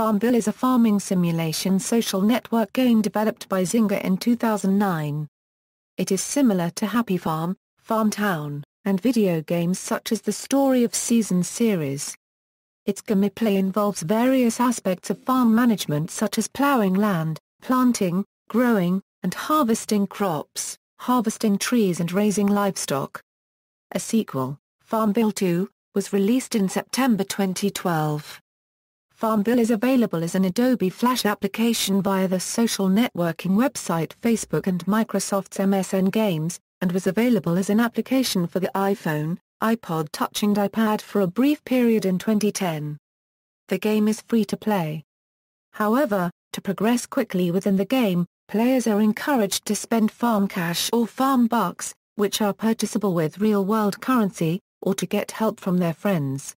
FarmVille is a farming simulation social network game developed by Zynga in 2009. It is similar to Happy Farm, Farmtown, and video games such as the Story of Seasons series. Its gameplay involves various aspects of farm management such as plowing land, planting, growing, and harvesting crops, harvesting trees and raising livestock. A sequel, FarmVille 2, was released in September 2012. FarmVille is available as an Adobe Flash application via the social networking website Facebook and Microsoft's MSN Games, and was available as an application for the iPhone, iPod Touch and iPad for a brief period in 2010. The game is free to play. However, to progress quickly within the game, players are encouraged to spend farm cash or farm bucks, which are purchasable with real-world currency, or to get help from their friends.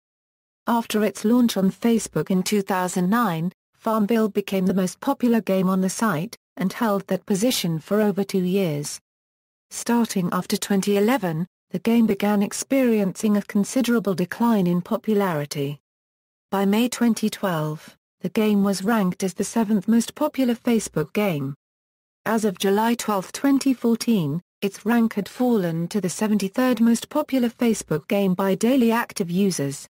After its launch on Facebook in 2009, FarmVille became the most popular game on the site, and held that position for over 2 years. Starting after 2011, the game began experiencing a considerable decline in popularity. By May 2012, the game was ranked as the 7th most popular Facebook game. As of July 12, 2014, its rank had fallen to the 73rd most popular Facebook game by daily active users.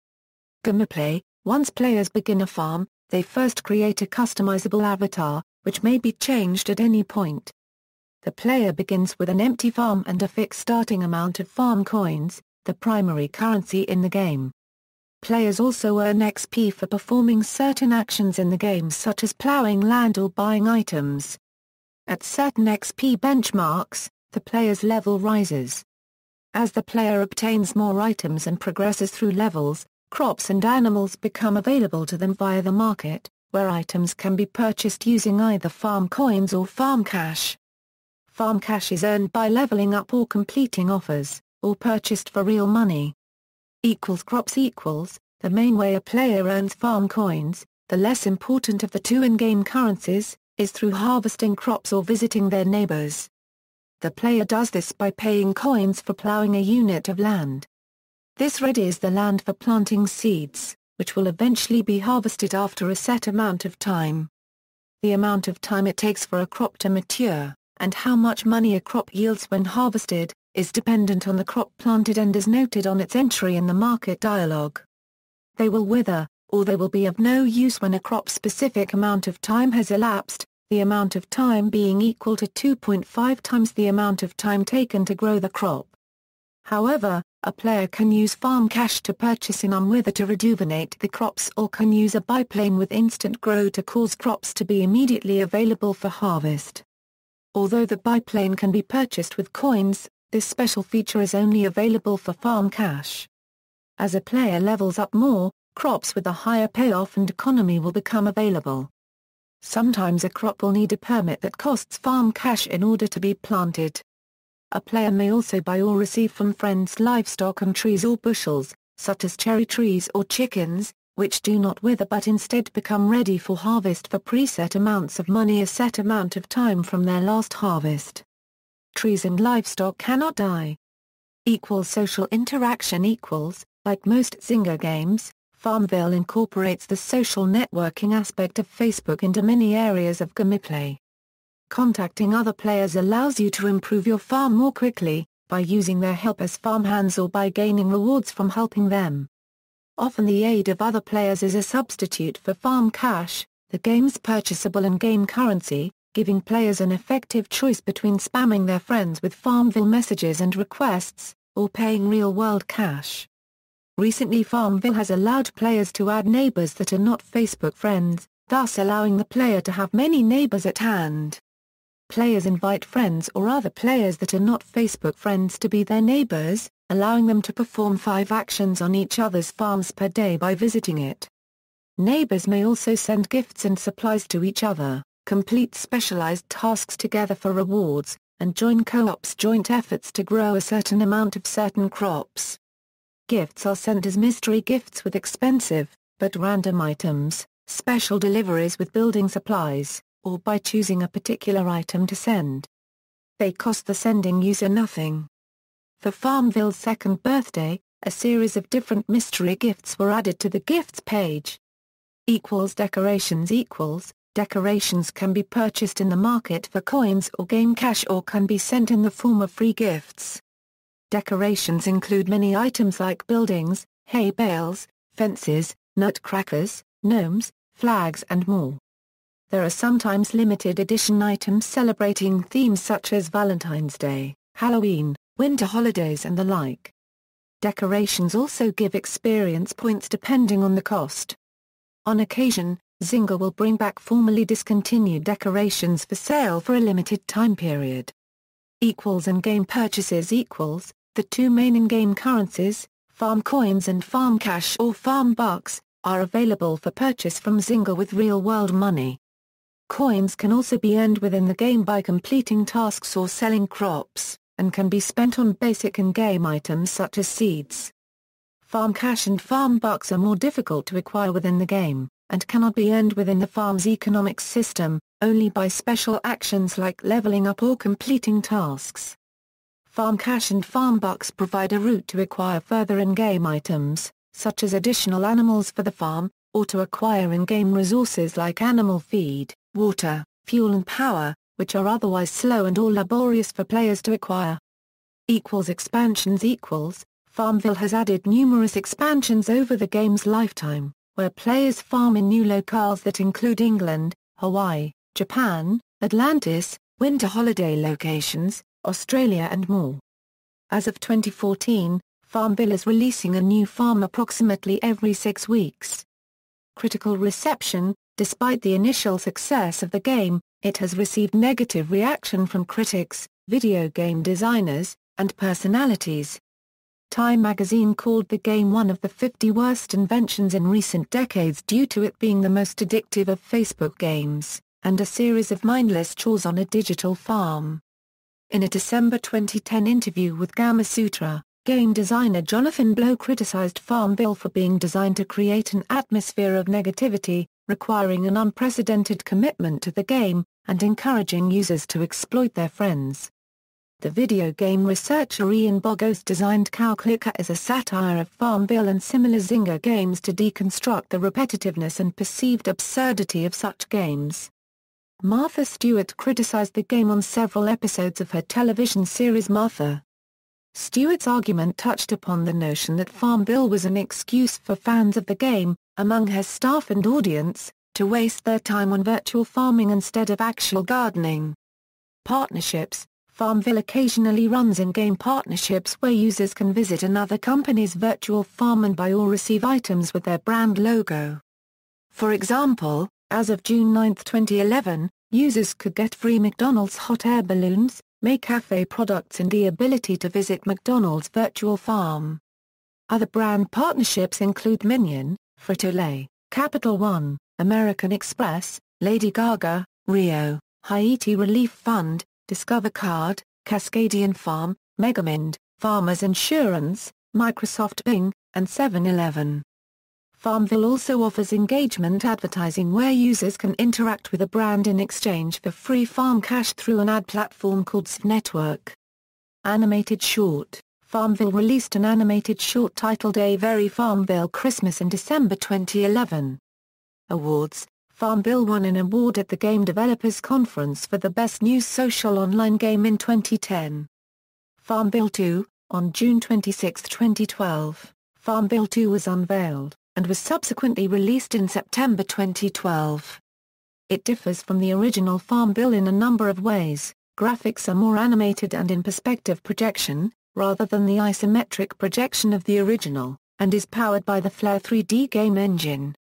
Gameplay: once players begin a farm, they first create a customizable avatar, which may be changed at any point. The player begins with an empty farm and a fixed starting amount of farm coins, the primary currency in the game. Players also earn XP for performing certain actions in the game such as plowing land or buying items. At certain XP benchmarks, the player's level rises. As the player obtains more items and progresses through levels, crops and animals become available to them via the market, where items can be purchased using either farm coins or farm cash. Farm cash is earned by leveling up or completing offers, or purchased for real money. Crops equals, the main way a player earns farm coins, the less important of the two in-game currencies, is through harvesting crops or visiting their neighbors. The player does this by paying coins for plowing a unit of land. This readies the land for planting seeds, which will eventually be harvested after a set amount of time. The amount of time it takes for a crop to mature, and how much money a crop yields when harvested, is dependent on the crop planted and is noted on its entry in the market dialog. They will wither, or they will be of no use when a crop-specific amount of time has elapsed, the amount of time being equal to 2.5 times the amount of time taken to grow the crop. However, a player can use farm cash to purchase an unwither to rejuvenate the crops or can use a biplane with instant grow to cause crops to be immediately available for harvest. Although the biplane can be purchased with coins, this special feature is only available for farm cash. As a player levels up more, crops with a higher payoff and economy will become available. Sometimes a crop will need a permit that costs farm cash in order to be planted. A player may also buy or receive from friends livestock and trees or bushels, such as cherry trees or chickens, which do not wither but instead become ready for harvest for preset amounts of money a set amount of time from their last harvest. Trees and livestock cannot die. Social interaction equals, like most Zynga games, FarmVille incorporates the social networking aspect of Facebook into many areas of gameplay. Contacting other players allows you to improve your farm more quickly, by using their help as farmhands or by gaining rewards from helping them. Often the aid of other players is a substitute for farm cash, the game's purchasable in-game currency, giving players an effective choice between spamming their friends with FarmVille messages and requests, or paying real-world cash. Recently FarmVille has allowed players to add neighbors that are not Facebook friends, thus allowing the player to have many neighbors at hand. Players invite friends or other players that are not Facebook friends to be their neighbors, allowing them to perform 5 actions on each other's farms per day by visiting it. Neighbors may also send gifts and supplies to each other, complete specialized tasks together for rewards, and join co-ops joint efforts to grow a certain amount of certain crops. Gifts are sent as mystery gifts with expensive, but random items, special deliveries with building supplies, or by choosing a particular item to send. They cost the sending user nothing. For FarmVille's second birthday, a series of different mystery gifts were added to the gifts page. Decorations Decorations can be purchased in the market for coins or game cash or can be sent in the form of free gifts. Decorations include many items like buildings, hay bales, fences, nutcrackers, gnomes, flags and more. There are sometimes limited edition items celebrating themes such as Valentine's Day, Halloween, winter holidays and the like. Decorations also give experience points depending on the cost. On occasion, Zynga will bring back formerly discontinued decorations for sale for a limited time period. In-game purchases The two main in-game currencies, farm coins and farm cash or farm bucks, are available for purchase from Zynga with real-world money. Coins can also be earned within the game by completing tasks or selling crops, and can be spent on basic in-game items such as seeds. Farm cash and farm bucks are more difficult to acquire within the game, and cannot be earned within the farm's economic system, only by special actions like leveling up or completing tasks. Farm cash and farm bucks provide a route to acquire further in-game items, such as additional animals for the farm, or to acquire in-game resources like animal feed, water, fuel and power, which are otherwise slow and or laborious for players to acquire. Expansions FarmVille has added numerous expansions over the game's lifetime, where players farm in new locales that include England, Hawaii, Japan, Atlantis, winter holiday locations, Australia and more. As of 2014, FarmVille is releasing a new farm approximately every 6 weeks. Critical reception Despite the initial success of the game, it has received negative reaction from critics, video game designers, and personalities. Time magazine called the game one of the 50 worst inventions in recent decades due to it being the most addictive of Facebook games, and a series of mindless chores on a digital farm. In a December 2010 interview with Gamasutra, game designer Jonathan Blow criticized FarmVille for being designed to create an atmosphere of negativity, requiring an unprecedented commitment to the game, and encouraging users to exploit their friends. The video game researcher Ian Bogost designed Cow Clicker as a satire of FarmVille and similar Zynga games to deconstruct the repetitiveness and perceived absurdity of such games. Martha Stewart criticized the game on several episodes of her television series Martha. Stewart's argument touched upon the notion that FarmVille was an excuse for fans of the game, among her staff and audience, to waste their time on virtual farming instead of actual gardening. Partnerships FarmVille occasionally runs in-game partnerships where users can visit another company's virtual farm and buy or receive items with their brand logo. For example, as of June 9, 2011, users could get free McDonald's hot air balloons, McCafe products and the ability to visit McDonald's virtual farm. Other brand partnerships include Minion, Frito-Lay, Capital One, American Express, Lady Gaga, Rio, Haiti Relief Fund, Discover Card, Cascadian Farm, Megamind, Farmers Insurance, Microsoft Bing, and 7-Eleven. FarmVille also offers engagement advertising where users can interact with a brand in exchange for free farm cash through an ad platform called SVNetwork. Animated Short FarmVille released an animated short titled A Very FarmVille Christmas in December 2011. Awards FarmVille won an award at the Game Developers Conference for the Best New Social Online Game in 2010. FarmVille 2, on June 26, 2012, FarmVille 2 was unveiled, and was subsequently released in September 2012. It differs from the original FarmVille in a number of ways. Graphics are more animated and in perspective projection, rather than the isometric projection of the original, and is powered by the Flare 3D game engine.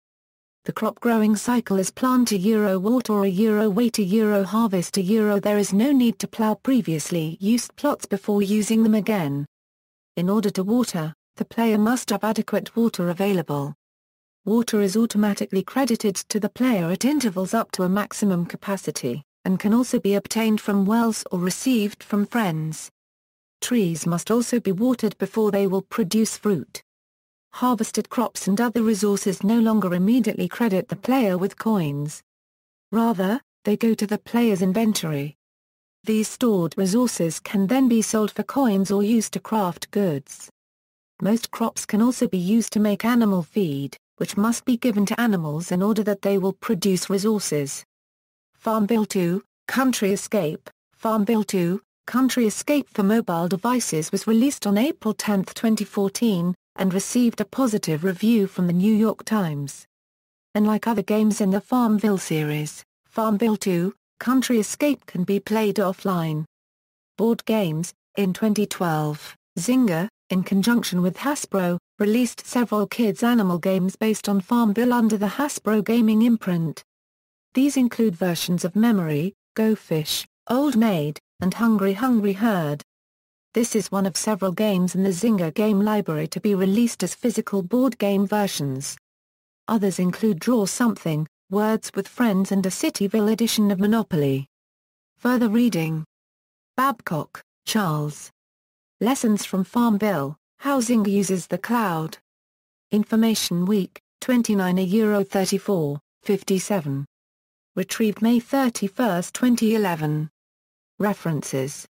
The crop growing cycle is plant to water or wait to harvest to there is no need to plow previously used plots before using them again. In order to water, the player must have adequate water available. Water is automatically credited to the player at intervals up to a maximum capacity, and can also be obtained from wells or received from friends. Trees must also be watered before they will produce fruit. Harvested crops and other resources no longer immediately credit the player with coins. Rather, they go to the player's inventory. These stored resources can then be sold for coins or used to craft goods. Most crops can also be used to make animal feed, which must be given to animals in order that they will produce resources. FarmVille 2, Country Escape. FarmVille 2, Country Escape for mobile devices was released on April 10, 2014, and received a positive review from the New York Times. Unlike other games in the FarmVille series, FarmVille 2, Country Escape can be played offline. Board games. In 2012, Zynga, in conjunction with Hasbro, released several kids' animal games based on FarmVille under the Hasbro gaming imprint. These include versions of Memory, Go Fish, Old Maid, and Hungry Hungry Herd. This is one of several games in the Zynga game library to be released as physical board game versions. Others include Draw Something, Words with Friends, and a Cityville edition of Monopoly. Further reading. Babcock, Charles. Lessons from FarmVille, How Zynga Uses the Cloud. Information Week, 29 €34.57. Retrieved May 31, 2011. References.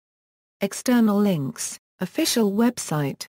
External links, official website.